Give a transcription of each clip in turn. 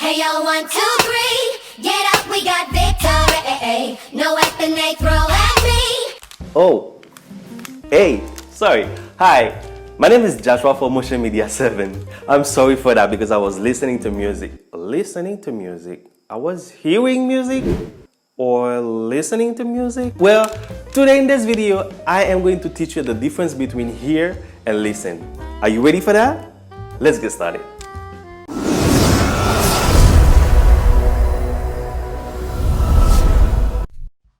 Hey yo, 1, 2, 3, get up, we got victory. No weapon they throw at me. Oh, hey, sorry. Hi, my name is Joshua for Motion Media 7. I'm sorry for that because I was listening to music. I was hearing music or listening to music. Well, today in this video, I am going to teach you the difference between hear and listen. Are you ready for that? Let's get started.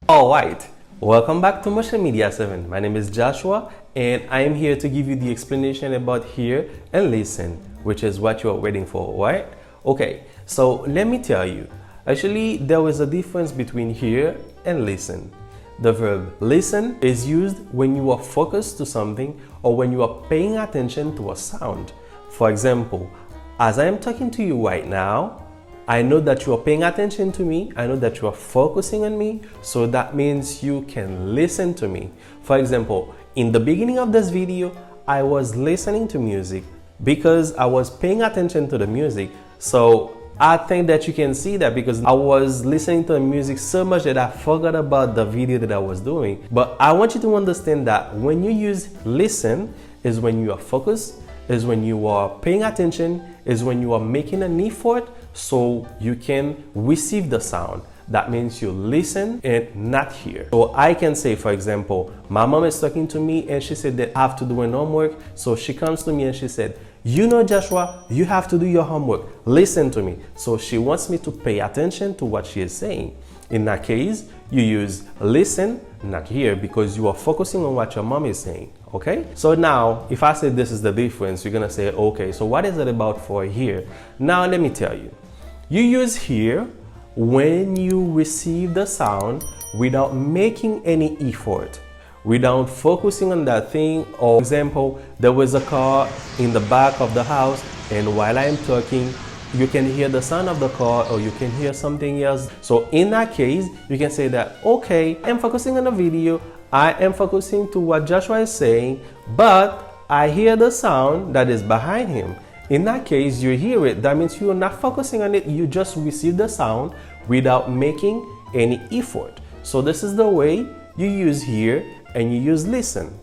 Alright, welcome back to Motion Media 7. My name is Joshua and I am here to give you the explanation about hear and listen, which is what you are waiting for, right? Okay, so let me tell you. Actually, there is a difference between hear and listen. The verb listen is used when you are focused to something or when you are paying attention to a sound. For example, as I am talking to you right now, I know that you are paying attention to me. I know that you are focusing on me. So that means you can listen to me. For example, in the beginning of this video, I was listening to music because I was paying attention to the music. So I think that you can see that because I was listening to the music so much that I forgot about the video that I was doing. But I want you to understand that when you use listen is when you are focused, is when you are paying attention, is when you are making an effort so you can receive the sound. That means you listen and not hear. So I can say, for example, my mom is talking to me and she said that I have to do an homework. So she comes to me and she said, you know, Joshua, you have to do your homework. Listen to me. So she wants me to pay attention to what she is saying. In that case, you use listen, not hear, because you are focusing on what your mom is saying. Okay? So now, if I say this is the difference, you're gonna say, okay, so what is it about for hear? Now let me tell you. You use hear when you receive the sound without making any effort, without focusing on that thing. For example, there was a car in the back of the house and while I'm talking, you can hear the sound of the car or you can hear something else. So in that case, you can say that, okay, I'm focusing on the video, I am focusing to what Joshua is saying, but I hear the sound that is behind him. In that case, you hear it. That means you are not focusing on it. You just receive the sound without making any effort. So this is the way you use hear and you use listen.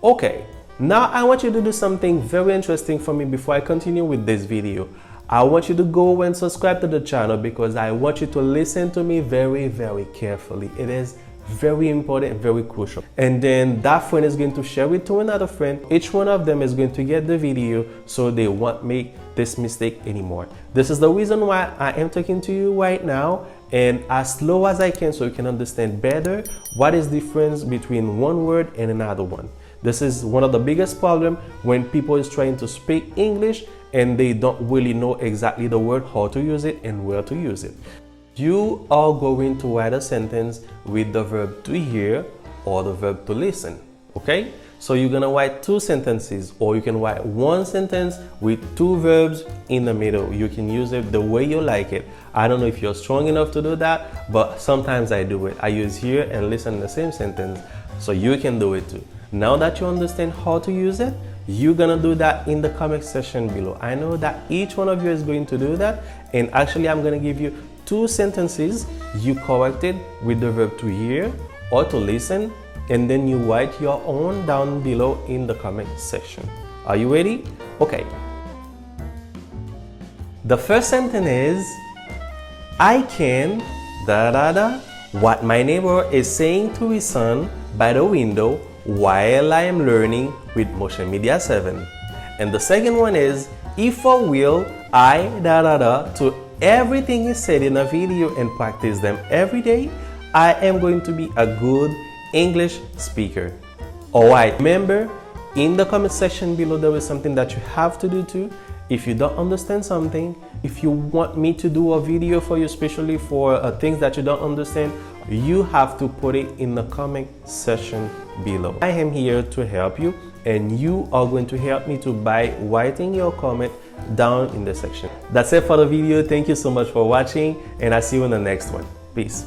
Okay, now I want you to do something very interesting for me before I continue with this video. I want you to go and subscribe to the channel because I want you to listen to me very, very carefully. It is very important, very crucial. And then that friend is going to share it to another friend. Each one of them is going to get the video so they won't make this mistake anymore. This is the reason why I am talking to you right now and as slow as I can so you can understand better what is the difference between one word and another one. This is one of the biggest problems when people is trying to speak English and they don't really know exactly the word, how to use it and where to use it. You are going to write a sentence with the verb to hear or the verb to listen, okay? So you're gonna write two sentences or you can write one sentence with two verbs in the middle. You can use it the way you like it. I don't know if you're strong enough to do that, but sometimes I do it. I use hear and listen in the same sentence, so you can do it too. Now that you understand how to use it, you're gonna do that in the comment section below. I know that each one of you is going to do that, and actually I'm gonna give you two sentences you corrected with the verb to hear or to listen, and then you write your own down below in the comment section. Are you ready? Okay. The first sentence is, I can what my neighbor is saying to his son by the window while I am learning with Motion Media 7. And the second one is, if I will, I to everything is said in a video and practice them every day, I am going to be a good English speaker. Alright, remember, in the comment section below there is something that you have to do too. If you don't understand something, if you want me to do a video for you, especially for things that you don't understand, you have to put it in the comment section below. I am here to help you and you are going to help me too by writing your comment down in the section. That's it for the video. Thank you so much for watching and I'll see you in the next one. Peace.